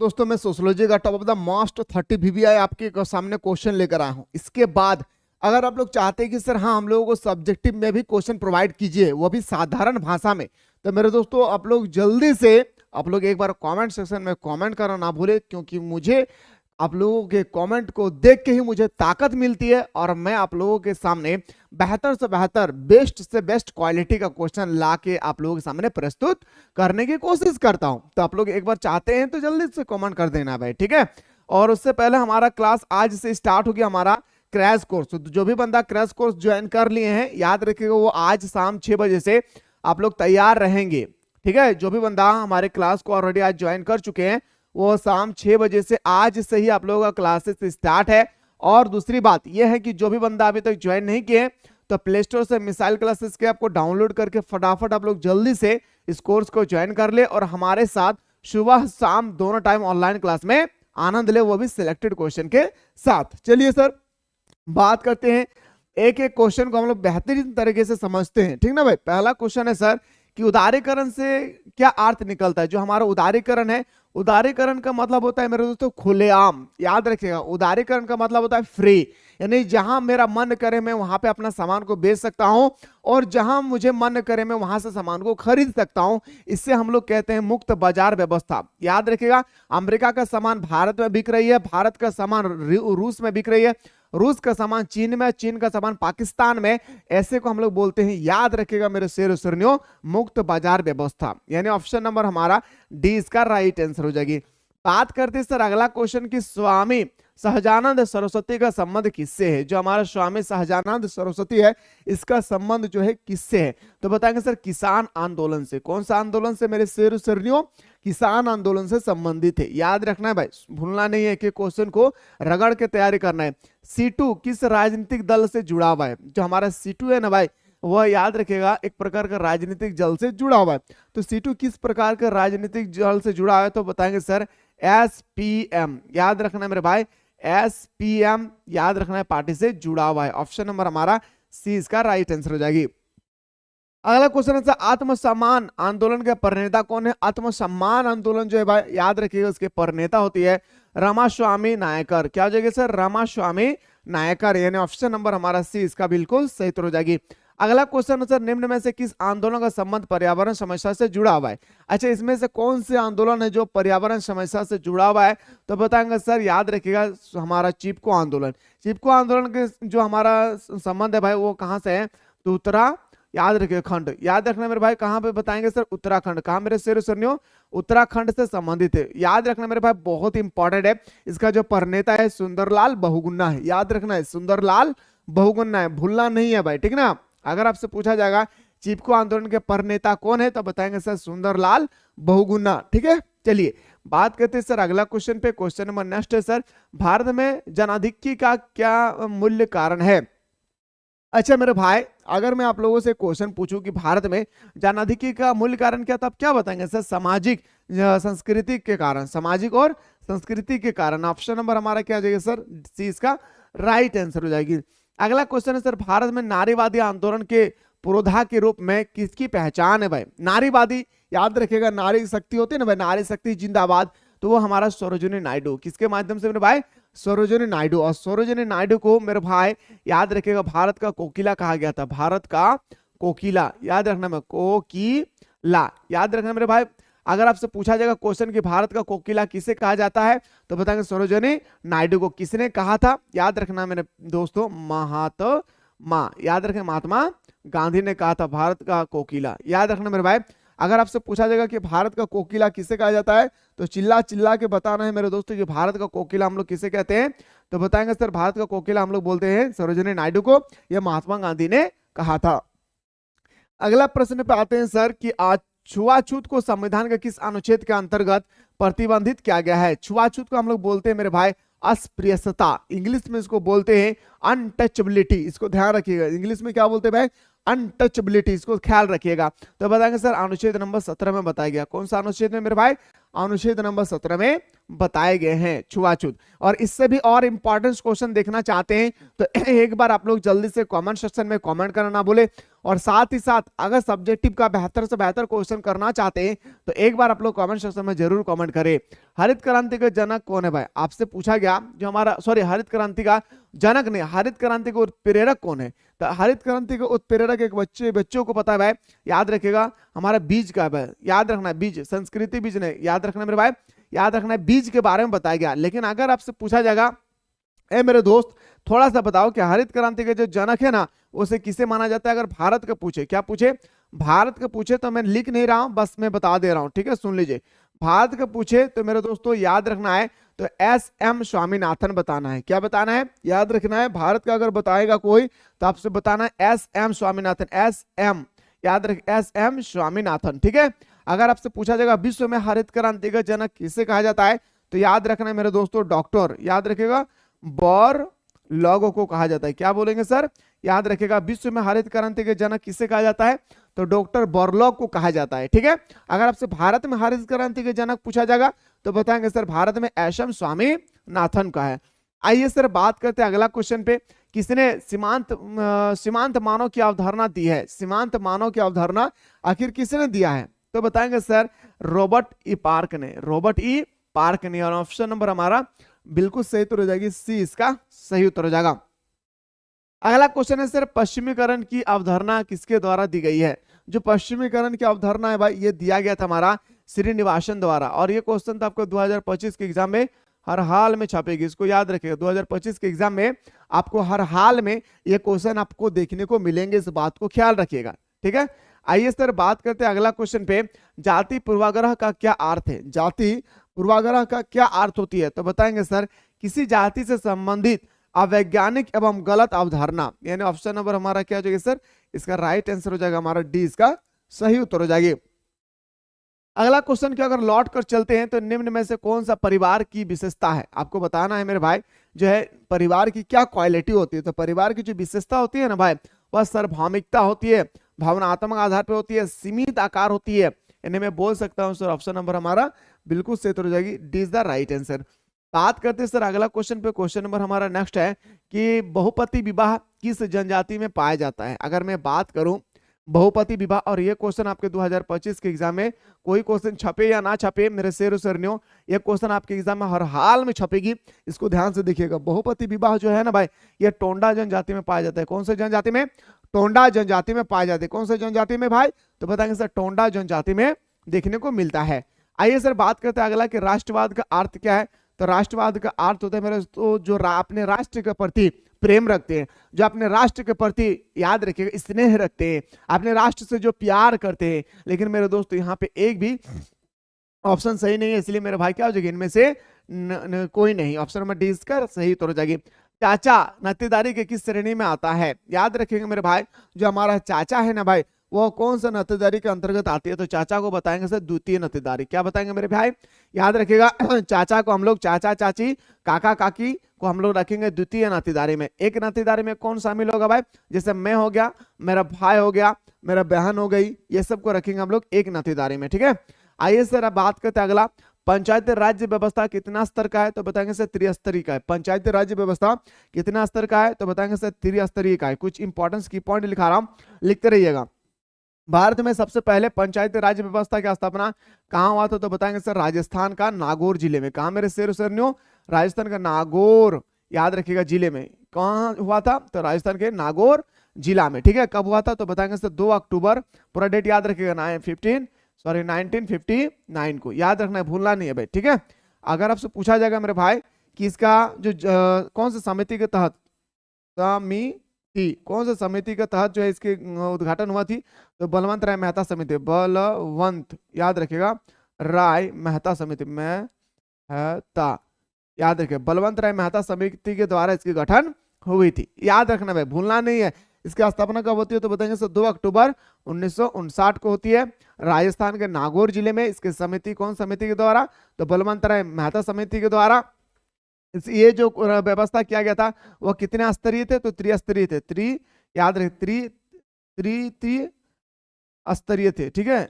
दोस्तों मैं सोशियोलॉजी का top of the most 30 VBI आपके सामने क्वेश्चन लेकर आया हूं। इसके बाद अगर आप लोग चाहते हैं कि सर हाँ हम लोगों को सब्जेक्टिव में भी क्वेश्चन प्रोवाइड कीजिए, वो भी साधारण भाषा में, तो मेरे दोस्तों आप लोग जल्दी से आप लोग एक बार कमेंट सेक्शन में कमेंट करना ना भूले, क्योंकि मुझे आप लोगों के कमेंट को देख के ही मुझे ताकत मिलती है और मैं आप लोगों के सामने बेहतर से बेहतर, बेस्ट से बेस्ट क्वालिटी का क्वेश्चन ला के आप लोगों के सामने प्रस्तुत करने की कोशिश करता हूं। तो आप लोग एक बार चाहते हैं तो जल्दी से कमेंट कर देना भाई, ठीक है। और उससे पहले हमारा क्लास आज से स्टार्ट हो गया, हमारा क्रैश कोर्स। तो जो भी बंदा क्रैश कोर्स ज्वाइन कर लिए हैं, याद रखिएगा वो आज शाम 6 बजे से आप लोग तैयार रहेंगे, ठीक है। जो भी बंदा हमारे क्लास को ऑलरेडी आज ज्वाइन कर चुके हैं, वो शाम 6 बजे से आज से ही आप लोगों का क्लासेस स्टार्ट है। और दूसरी बात यह है कि जो भी बंदा अभी तक ज्वाइन नहीं किए तो प्ले स्टोर से मिसाइल क्लासेस के आपको डाउनलोड करके फटाफट आप लोग जल्दी से इस कोर्स को ज्वाइन कर ले और हमारे साथ सुबह शाम दोनों टाइम ऑनलाइन क्लास में आनंद ले, वो भी सिलेक्टेड क्वेश्चन के साथ। चलिए सर बात करते हैं, एक एक क्वेश्चन को हम लोग बेहतरीन तरीके से समझते हैं, ठीक ना भाई। पहला क्वेश्चन है सर कि उदारीकरण से क्या अर्थ निकलता है। जो हमारा उदारीकरण है, उदारीकरण का मतलब होता है मेरे दोस्तों खुलेआम। याद रखिएगा उदारीकरण का मतलब होता है फ्री, यानी जहां मेरा मन करे मैं वहां पे अपना सामान को बेच सकता हूं और जहां मुझे मन करे मैं वहां से सामान को खरीद सकता हूं। इससे हम लोग कहते हैं मुक्त बाजार व्यवस्था। याद रखिएगा अमेरिका का सामान भारत में बिक रही है, भारत का सामान रूस में बिक रही है, रूस का सामान चीन में, चीन का सामान पाकिस्तान में, ऐसे को हम लोग बोलते हैं, याद रखिएगा मेरे शेर सुरनियों, मुक्त बाजार व्यवस्था। यानी ऑप्शन नंबर हमारा डी इसका राइट आंसर हो जाएगी। बात करते हैं सर अगला क्वेश्चन की स्वामी सहजानंद सरस्वती का संबंध किससे है। जो हमारा स्वामी सहजानंद सरस्वती है, इसका संबंध जो है किससे है, तो बताएंगे सर किसान आंदोलन से। कौन सा आंदोलन से मेरे शेर सरनियों, किसान आंदोलन से संबंधित है। याद रखना है भाई, भूलना नहीं है कि क्वेश्चन को रगड़ के तैयारी करना है। सीटू किस राजनीतिक दल से जुड़ा हुआ है। जो हमारा सीटू है ना भाई, वह याद रखिएगा एक प्रकार का राजनीतिक दल से जुड़ा हुआ है। तो सीटू किस प्रकार का राजनीतिक दल से जुड़ा हुआ है, तो बताएंगे सर SPM। याद रखना है मेरे भाई, SPM याद रखना है, पार्टी से जुड़ा हुआ है। ऑप्शन नंबर हमारा सी इसका राइट आंसर हो जाएगी। अगला क्वेश्चन है आत्मसम्मान आंदोलन के प्रणेता कौन है। आत्मसम्मान आंदोलन जो है भाई, याद रखिएगा उसके प्रणेता होती है रामास्वामी नायकर। क्या हो जाएगा सर, रामास्वामी नायकर, यानी ऑप्शन नंबर हमारा सी इसका बिल्कुल सही उत्तर हो जाएगी। अगला क्वेश्चन है सर निम्न में से किस आंदोलन का संबंध पर्यावरण समस्या से जुड़ा हुआ है। अच्छा, इसमें से कौन से आंदोलन है जो पर्यावरण समस्या से जुड़ा हुआ है, तो बताएंगे सर याद रखिएगा हमारा चिपको आंदोलन। चिपको आंदोलन के जो हमारा संबंध है भाई वो कहां से है, तो याद रखिए खंड। याद रखना मेरे भाई, कहां पे बताएंगे सर, उत्तराखंड। कहां मेरे शेर सरनियों, उत्तराखंड से संबंधित है। याद रखना मेरे भाई बहुत इंपॉर्टेंट है, इसका जो प्रणेता है सुंदरलाल बहुगुणा है। याद रखना है सुंदरलाल बहुगुणा है, भूलना नहीं है भाई, ठीक ना। अगर आपसे पूछा जाएगा चिपको आंदोलन के प्रणेता कौन है, तो बताएंगे सर सुंदरलाल बहुगुणा, ठीक है। चलिए बात करते हैं सर अगला क्वेश्चन पे। क्वेश्चन नंबर नेक्स्ट है सर भारत में जनाधिक्य का क्या मूल्य कारण है। अच्छा मेरे भाई, अगर मैं आप लोगों से क्वेश्चन पूछूं कि भारत में जनाधिक्य का मूल कारण क्या, तो आप क्या बताएंगे सर, सामाजिक संस्कृति के कारण, सामाजिक और संस्कृति के कारण। ऑप्शन नंबर हमारा क्या हो जाएगा सर, सी इसका राइट आंसर हो जाएगी। अगला क्वेश्चन है सर भारत में नारीवादी आंदोलन के पुरोधा के रूप में किसकी पहचान है भाई। नारीवादी याद रखिएगा, नारी शक्ति होती है ना भाई, नारी शक्ति जिंदाबाद, तो वो हमारा सरोजिनी नायडू। किसके माध्यम से मेरे भाई, सरोजिनी नायडू। और सरोजिनी नायडू को मेरे भाई याद रखिएगा भारत का कोकिला कहा गया था, भारत का कोकिला। याद रखना में कोकिला, याद रखना मेरे भाई। अगर आपसे पूछा जाएगा क्वेश्चन कि भारत का कोकिला किसे कहा जाता है, तो बताएंगे सरोजिनी नायडू को। किसने कहा था, याद रखना मेरे दोस्तों, महात्मा, याद रखें महात्मा गांधी ने कहा था भारत का कोकिला। याद रखना मेरे भाई। अगर आपसे पूछा जाएगा कि भारत का कोकिला किसे कहा जाता है, तो चिल्ला चिल्ला के बताना है मेरे दोस्तों कि भारत का कोकिला हम लोग किसे कहते हैं, तो बताएंगे सर भारत का कोकिला हम लोग बोलते हैं सरोजिनी नायडू को, यह महात्मा गांधी ने कहा था। अगला प्रश्न पे आते हैं सर कि छुआछूत को संविधान के किस अनुच्छेद के अंतर्गत प्रतिबंधित किया गया है। छुआछूत को हम लोग बोलते हैं मेरे भाई अस्पृश्यता, इंग्लिश में इसको बोलते हैं अनटचबिलिटी। इसको ध्यान रखिएगा, इंग्लिश में क्या बोलते हैं भाई, अनटचबिलिटी, इसको ख्याल रखिएगा। तो बताएंगे सर अनुच्छेद नंबर 17 में बताया गया। कौन सा अनुच्छेद में मेरे भाई, अनुच्छेद नंबर 17 में बताए गए हैं छुआछूत। और इससे भी और इंपॉर्टेंट क्वेश्चन देखना चाहते हैं तो एक बार आप लोग जल्दी से कमेंट सेक्शन में कमेंट करना ना भूले। और साथ ही साथ अगर सब्जेक्टिव का बेहतर से बेहतर क्वेश्चन करना चाहते हैं तो एक बार आप लोग कमेंट सेक्शन में जरूर कमेंट करें। हरित क्रांति का जनक कौन है भाई, आपसे पूछा गया। जो हमारा हरित क्रांति का जनक नहीं, हरित क्रांति का उत्प्रेरक कौन है? तो हरित क्रांति का उत्प्रेरक एक बच्चों को पता है भाई, याद रखेगा हमारा बीज का है, याद रखना है बीज, संस्कृति बीज नहीं, याद रखना मेरे भाई, याद रखना है बीज के बारे में बताया गया। लेकिन अगर आपसे पूछा जाएगा ए मेरे दोस्त थोड़ा सा बताओ कि हरित क्रांति के जो जनक है ना उसे किसे माना जाता है? अगर भारत का पूछे, क्या पूछे? भारत का पूछे तो मैं लिख नहीं रहा हूं, बस मैं बता दे रहा हूं, ठीक है, सुन लीजिए। भारत का पूछे तो मेरे दोस्तों याद रखना है तो एस.एम. स्वामीनाथन बताना है। क्या बताना है? याद रखना है। भारत का अगर बताएगा कोई तो आपसे बताना है एस.एम. स्वामीनाथन, एस.एम. याद रख, एस.एम. स्वामीनाथन, ठीक है। अगर आपसे पूछा जाएगा विश्व में हरित क्रांति का जनक किसे कहा जाता है तो याद रखना है मेरे दोस्तों डॉक्टर, याद रखेगा, बोरलॉग को कहा जाता है। क्या बोलेंगे सर? याद रखेगा विश्व में हरित क्रांति के जनक किसे कहा जाता है तो डॉक्टर बोरलॉग को कहा जाता है, ठीक है। अगर आपसे भारत में हरित क्रांति के जनक पूछा जाएगा तो बताएंगे सर भारत में एस.एम. स्वामीनाथन का है। आइए सर बात करते हैं अगला क्वेश्चन पे, किसने सीमांत मानव की अवधारणा दी है? सीमांत मानव की अवधारणा आखिर किसने दिया है? तो बताएंगे सर रॉबर्ट ई पार्क ने, रॉबर्ट ई पार्क ने। और ऑप्शन नंबर हमारा बिल्कुल सही उत्तर हो जाएगी, सी इसका सही उत्तर हो जाएगा। अगला क्वेश्चन है सर पश्चिमीकरण की अवधारणा किसके द्वारा दी गई है? जो पश्चिमीकरण की अवधारणा है भाई ये दिया गया था हमारा श्रीनिवासन द्वारा। और ये क्वेश्चन था आपको 2025 के एग्जाम में हर हाल में छपेगी, इसको याद रखिएगा। 2025 के एग्जाम में आपको हर हाल में ये क्वेश्चन आपको देखने को मिलेंगे, इस बात को ख्याल रखिएगा, ठीक है। आइए सर बात करते हैं अगला क्वेश्चन पे, जाति पूर्वाग्रह का क्या अर्थ है? जाति पूर्वाग्रह का क्या अर्थ होती है? तो बताएंगे सर किसी जाति से संबंधित अवैज्ञानिक एवं गलत अवधारणा, यानी ऑप्शन नंबर हमारा क्या हो जाएगा सर? इसका राइट आंसर हो जाएगा हमारा डी, इसका सही उत्तर हो जाएगी। अगला क्वेश्चन के अगर लौट कर चलते हैं तो निम्न में से कौन सा परिवार की विशेषता है? आपको बताना है मेरे भाई जो है परिवार की क्या क्वालिटी होती है। तो परिवार की जो विशेषता होती है ना भाई वह सार्वभौमिकता होती है, भावनात्मक आधार पर होती है, सीमित आकार होती है। इन्हें मैं बोल सकता हूं सर ऑप्शन नंबर हमारा बिल्कुल सही उत्तर हो जाएगी, D is the right answer. बात करते हैं सर अगला क्वेश्चन पे, क्वेश्चन नंबर हमारा नेक्स्ट है कि बहुपति विवाह किस जनजाति में पाया जाता है? अगर मैं बात करूं बहुपति विवाह, और ये क्वेश्चन आपके 2025 के एग्जाम में कोई क्वेश्चन छपे या ना छपे मेरे शेर सरनियों, ये क्वेश्चन आपके एग्जाम में हर हाल में छपेगी, इसको ध्यान से देखिएगा। बहुपति विवाह जो है ना भाई ये टोंडा जनजाति में पाया जाता है। कौन से जनजाति में? टोंडा जनजाति में पाया जाता है। कौन से जनजाति में भाई? तो बताएंगे सर टोंडा जनजाति में देखने को मिलता है। आइए सर बात करते हैं अगला कि राष्ट्रवाद का अर्थ क्या है? तो राष्ट्रवाद का अर्थ होता है मेरे तो जो अपने राष्ट्र के प्रति प्रेम रखते हैं, जो अपने राष्ट्र के प्रति याद रखिएगा स्नेह रखते हैं, अपने राष्ट्र से जो प्यार करते हैं। लेकिन मेरे दोस्तों यहाँ पे एक भी ऑप्शन सही नहीं है, इसलिए मेरे भाई क्या हो जाएगी इनमें से कोई नहीं। ऑप्शन नंबर डी इसका सही उत्तर हो जाएगी। चाचा नातेदारी के किस श्रेणी में आता है? याद रखिएगा मेरे भाई जो हमारा चाचा है ना भाई वो कौन सा नातेदारी के अंतर्गत आती है? तो चाचा को बताएंगे सर द्वितीय नातेदारी। क्या बताएंगे मेरे भाई? याद रखिएगा चाचा को हम लोग चाचा चाची काका काकी को हम लोग रखेंगे द्वितीय नातेदारी में। एक नातेदारी में कौन शामिल होगा भाई? जैसे मैं हो गया, मेरा भाई हो गया, मेरा बहन हो गई, ये सबको रखेंगे हम लोग एक नातेदारी में, ठीक है। आइए सर अब बात करते हैं अगला, पंचायत राज्य व्यवस्था कितना स्तर का है? तो बताएंगे सर त्रिस्तरीय का है। पंचायत राज्य व्यवस्था कितना स्तर का है? तो बताएंगे सर त्रिस्तरीय का है। कुछ इंपॉर्टेंस की पॉइंट लिखा रहा हूं, लिखते रहिएगा। भारत में सबसे पहले पंचायती राज व्यवस्था की स्थापना कहाँ हुआ था? तो बताएंगे सर राजस्थान का नागौर जिले में। कहाँ मेरे शेर सरनियों? राजस्थान का नागौर, याद रखिएगा जिले में। कहाँ हुआ था? तो राजस्थान के नागौर जिला में, ठीक है। कब हुआ था? तो बताएंगे सर 2 अक्टूबर, पूरा डेट याद रखिएगा 1959 को, याद रखना है, भूलना नहीं है भाई, ठीक है। अगर आपसे पूछा जाएगा मेरे भाई कि इसका जो कौन सी समिति के तहत कौन सा समिति के तहत जो है इसके उद्घाटन हुआ थी? तो बलवंत राय मेहता समिति, बलवंत याद रखिएगा राय मेहता समिति, मेहता याद रखिए, बलवंत राय मेहता समिति के द्वारा इसकी गठन हुई थी, याद रखना भाई, भूलना नहीं है। इसकी स्थापना कब होती है? तो बताएंगे सर 2 अक्टूबर 1959 को होती है राजस्थान के नागौर जिले में। इसकी समिति कौन समिति के द्वारा? तो बलवंत राय मेहता समिति के द्वारा ये जो व्यवस्था किया गया था वो कितने स्तरीय थे? तो त्रिस्तरीय थे। याद रखिए त्रिस्तरीय थे, ठीक है,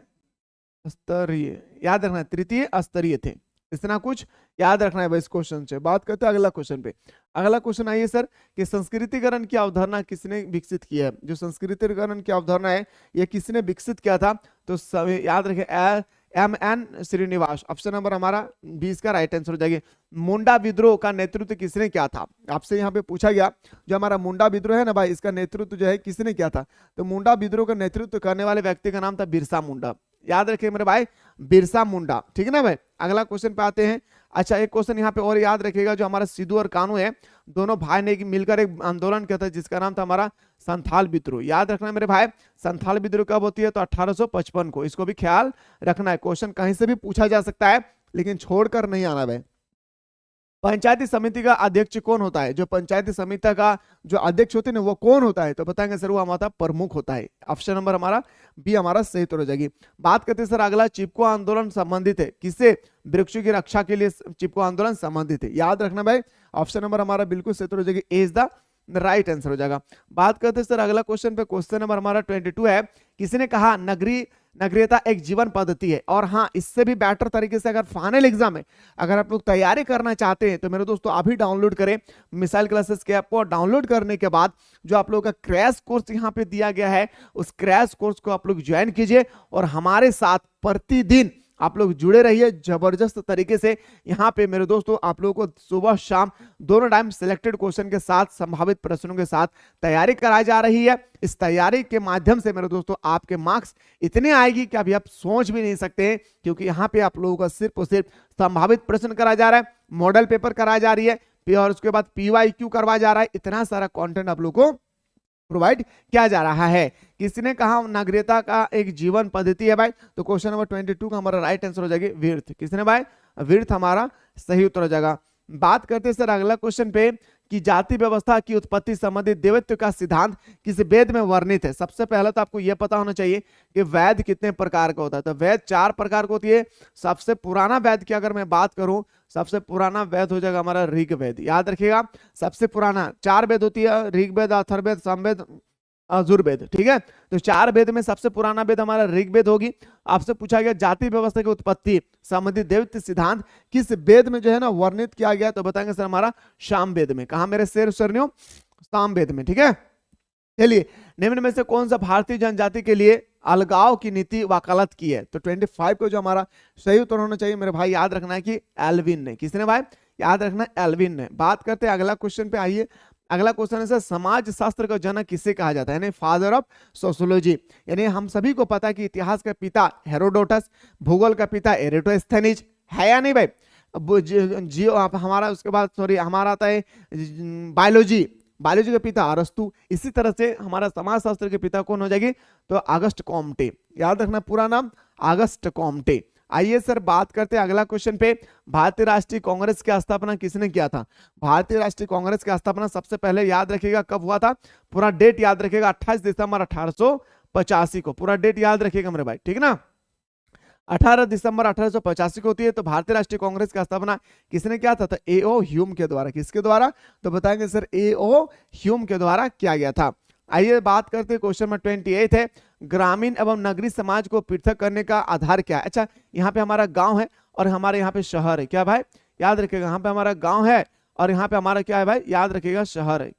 स्तरीय याद रखना, तृतीय स्तरीय थे, इतना कुछ याद रखना है भाई इस क्वेश्चन से। बात करते हैं अगला क्वेश्चन पे। अगला क्वेश्चन आइए सर कि संस्कृतिकरण की अवधारणा किसने विकसित की है? जो संस्कृतिकरण की अवधारणा है ये किसने विकसित किया था? तो याद रखें एम.एन. श्रीनिवास। ऑप्शन नंबर हमारा 20 का राइट आंसर हो जाएगा। मुंडा विद्रोह का नेतृत्व किसने किया था? आपसे यहाँ पे पूछा गया जो हमारा मुंडा विद्रोह है ना भाई, इसका नेतृत्व जो है किसने किया था? तो मुंडा विद्रोह का नेतृत्व करने वाले व्यक्ति का नाम था बिरसा मुंडा। याद रखिए मेरे भाई, बिरसा मुंडा। ठीक है ना भाई। अगला क्वेश्चन पे आते हैं। अच्छा, एक क्वेश्चन यहाँ पे और याद रखिएगा, जो हमारा सिद्धू और कान्हू है, दोनों भाई ने मिलकर एक आंदोलन किया था जिसका नाम था हमारा संथाल विद्रोह। याद रखना है मेरे भाई, संथाल विद्रोह कब होती है? तो 1855 को। इसको भी ख्याल रखना है, क्वेश्चन कहीं से भी पूछा जा सकता है लेकिन छोड़कर नहीं आना भाई। पंचायती समिति का अध्यक्ष कौन होता है? जो पंचायती समिति का जो अध्यक्ष होते हैं ना वो कौन होता है? तो बताएंगे सर वो हमारा प्रमुख होता है। ऑप्शन नंबर हमारा बी हमारा सही उत्तर हो जाएगी। बात करते हैं सर अगला, चिपको आंदोलन संबंधित है किससे? वृक्षों की रक्षा के लिए चिपको आंदोलन संबंधित है। याद रखना भाई, ऑप्शन नंबर हमारा बिल्कुल सही उत्तर हो जाएगी, ए इज द राइट आंसर हो जाएगा। बात करते हैं सर अगला क्वेश्चन पे। क्वेश्चन नंबर हमारा 22 है, किसने कहा नगरीयता एक जीवन पद्धति है? और हाँ, इससे भी बेटर तरीके से अगर फाइनल एग्जाम में अगर आप लोग तैयारी करना चाहते हैं तो मेरे दोस्तों अभी डाउनलोड करें मिसाइल क्लासेस के ऐप को। डाउनलोड करने के बाद जो आप लोगों का क्रैश कोर्स यहाँ पे दिया गया है उस क्रैश कोर्स को आप लोग ज्वाइन कीजिए और हमारे साथ प्रतिदिन आप लोग जुड़े रहिए जबरदस्त तरीके से। यहाँ पे मेरे दोस्तों आप लोगों को सुबह शाम दोनों टाइम सिलेक्टेड क्वेश्चन के साथ संभावित प्रश्नों के साथ तैयारी कराई जा रही है। इस तैयारी के माध्यम से मेरे दोस्तों आपके मार्क्स इतने आएगी कि अभी आप सोच भी नहीं सकते हैं, क्योंकि यहाँ पे आप लोगों का सिर्फ और सिर्फ संभावित प्रश्न कराया जा रहा है, मॉडल पेपर कराया जा रही है और उसके बाद PYQ करवाया जा रहा है। इतना सारा कॉन्टेंट आप लोगों को प्रोवाइड किया जा रहा है। किसने कहा नागरिकता का एक जीवन पद्धति है भाई? तो क्वेश्चन नंबर 22 का हमारा राइट आंसर हो जाएगी विर्थ। किसने भाई? विर्थ हमारा सही उत्तर हो जाएगा। बात करते हैं सर अगला क्वेश्चन पे कि जाति व्यवस्था की उत्पत्ति संबंधित देवत्व का सिद्धांत किस वेद में वर्णित है? सबसे पहले तो आपको यह पता होना चाहिए कि वेद कितने प्रकार का होता है। तो वेद 4 प्रकार का होती है। सबसे पुराना वेद की अगर मैं बात करूं, सबसे पुराना वेद हो जाएगा हमारा ऋग्वेद। याद रखिएगा, सबसे पुराना 4 वेद होती है, ऋग्वेद, अथर्ववेद, सामवेद, यजुर्वेद। ठीक है, तो 4 वेद में सबसे पुराना वेद हमारा ऋग्वेद होगी। आपसे पूछा गया जाति व्यवस्था की उत्पत्ति संबंधित देवत्व सिद्धांत किस वेद में जो है ना वर्णित किया गया? तो बताएंगे सर हमारा सामवेद में। कहा मेरे शेर शरणियों? सामवेद में। ठीक है, चलिए, निम्न में से कौन सा भारतीय जनजाति के लिए अलगाव की नीति वकालत की है? तो 25 को जो हमारा सही उत्तर होना चाहिए मेरे भाई, याद रखना है कि एल्विन ने। किसने भाई? याद रखना एल्विन ने। बात करते हैं अगला क्वेश्चन पे। आइए, अगला क्वेश्चन है सर समाज शास्त्र का जनक किसे कहा जाता है? यानी फादर ऑफ सोशियोलॉजी। यानी हम सभी को पता है कि इतिहास का पिता हेरोडोटस, भूगोल का पिता एरिस्टोस्थेनीज है या नहीं भाई? जियो हमारा, उसके बाद सॉरी हमारा आता है बायोलॉजी के पिता अरस्तु। इसी तरह से हमारा समाजशास्त्र के पिता कौन हो जाएगी? तो अगस्ट कॉम्टे। याद रखना पूरा नाम अगस्ट कॉम्टे। आइए सर बात करते हैं अगला क्वेश्चन पे। भारतीय राष्ट्रीय कांग्रेस की स्थापना किसने किया था? भारतीय राष्ट्रीय कांग्रेस की स्थापना सबसे पहले याद रखिएगा कब हुआ था? पूरा डेट याद रखिएगा, 28 दिसंबर 1885 को। पूरा डेट याद रखिएगा मेरे भाई, ठीक ना? 18 दिसंबर 1885 को होती है। तो भारतीय राष्ट्रीय कांग्रेस की स्थापना किसने किया था? तो A.O. ह्यूम के द्वारा। किसके द्वारा? तो बताएंगे सर A.O. ह्यूम के द्वारा किया गया था। आइए बात करते हैं क्वेश्चन नंबर 28 है, ग्रामीण एवं नगरीय समाज को पृथक करने का आधार क्या है? अच्छा, यहाँ पे हमारा गांव है और हमारे यहाँ पे शहर है। क्या भाई? याद रखिएगा, यहाँ पे हमारा गांव है और यहाँ पे हमारा क्या है भाई? याद रखिएगा शहर है।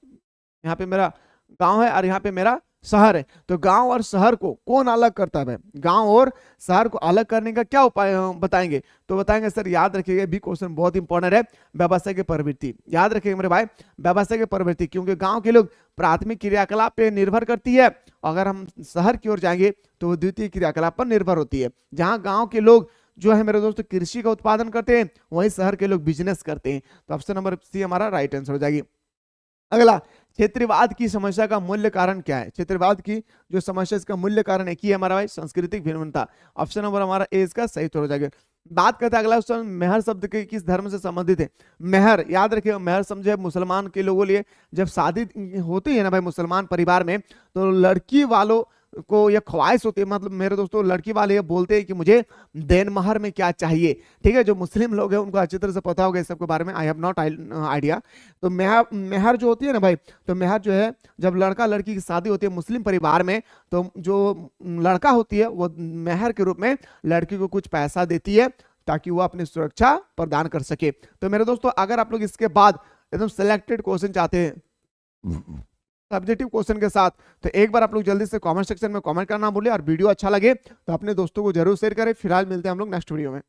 यहाँ पे मेरा गांव है और यहाँ पे मेरा शहर है। तो गांव और शहर को कौन अलग करता है भाई? गांव और शहर को अलग करने का क्या उपाय बताएंगे? तो बताएंगे सर, याद रखिएगा, भी क्वेश्चन बहुत इंपॉर्टेंट है, व्यवसाय की प्रवृत्ति। याद रखिएगा मेरे भाई, व्यवसाय की प्रवृत्ति, क्योंकि गांव के लोग प्राथमिक क्रियाकलाप पे निर्भर करती है, अगर हम शहर की ओर जाएंगे तो वो द्वितीय क्रियाकलाप पर निर्भर होती है। जहां गांव के लोग जो है मेरे दोस्तों कृषि का उत्पादन करते हैं, वहीं शहर के लोग बिजनेस करते हैं। तो ऑप्शन नंबर सी हमारा राइट आंसर हो जाएगी। अगला, क्षेत्रवाद की समस्या का मूल्य कारण क्या है? क्षेत्रवाद की जो समस्या, इसका मूल्य कारण एक ही है हमारा भाई, सांस्कृतिक भिन्नता। ऑप्शन नंबर हमारा ए इसका सही उत्तर हो जाएगा। बात करते हैं अगला क्वेश्चन, मेहर शब्द के किस धर्म से संबंधित है? मेहर, याद रखिए, मेहर समझे मुसलमान के लोगों लिए जब शादी होती है ना भाई मुसलमान परिवार में, तो लड़की वालों को यह ख्वाहिश होती है, मतलब मेरे दोस्तों लड़की वाले ये बोलते हैं कि मुझे देन महर में क्या चाहिए। ठीक है, जो मुस्लिम लोग हैं उनको अच्छी तरह से पता होगा इस सब के बारे में, आई हैव नॉट आइडिया। तो मेहर जो होती है ना भाई, तो मेहर जो है जब लड़का लड़की की शादी होती है मुस्लिम परिवार में, तो जो लड़का होती है वो मेहर के रूप में लड़की को कुछ पैसा देती है, ताकि वो अपनी सुरक्षा प्रदान कर सके। तो मेरे दोस्तों अगर आप लोग इसके बाद एकदम सिलेक्टेड क्वेश्चन चाहते हैं सब्जेक्टिव क्वेश्चन के साथ, तो एक बार आप लोग जल्दी से कमेंट सेक्शन में कमेंट करना भूलिए, और वीडियो अच्छा लगे तो अपने दोस्तों को जरूर शेयर करें। फिलहाल मिलते हैं हम लोग नेक्स्ट वीडियो में।